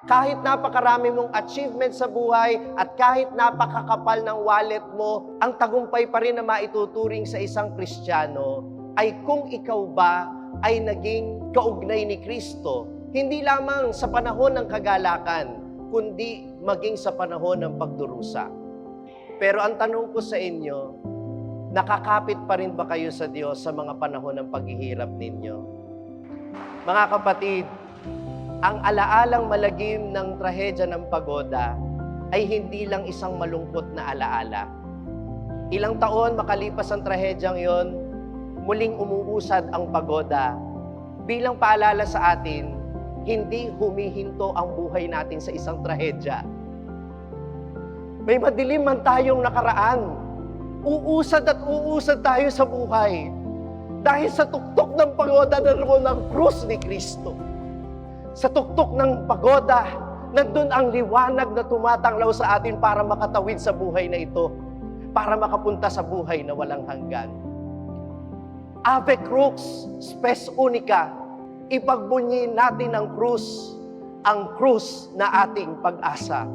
Kahit napakarami mong achievement sa buhay at kahit napakakapal ng wallet mo, ang tagumpay pa rin na maituturing sa isang Kristiyano ay kung ikaw ba ay naging kaugnay ni Kristo, hindi lamang sa panahon ng kagalakan, kundi maging sa panahon ng pagdurusa. Pero ang tanong ko sa inyo, nakakapit pa rin ba kayo sa Diyos sa mga panahon ng paghihirap ninyo? Mga kapatid, ang alaalang malagim ng trahedya ng pagoda ay hindi lang isang malungkot na alaala. Ilang taon makalipas ang trahedyang yon, muling umuusad ang pagoda. Bilang paalala sa atin, hindi humihinto ang buhay natin sa isang trahedya. May madilim man tayong nakaraan. Uusad at uusad tayo sa buhay. Dahil sa tuktok ng pagoda naroon ang krus ni Kristo. Sa tuktok ng pagoda, nandun ang liwanag na tumatanglaw sa atin para makatawid sa buhay na ito, para makapunta sa buhay na walang hanggan. Ave Crux, Spes Unica, ipagbunyi natin ang krus na ating pag-asa.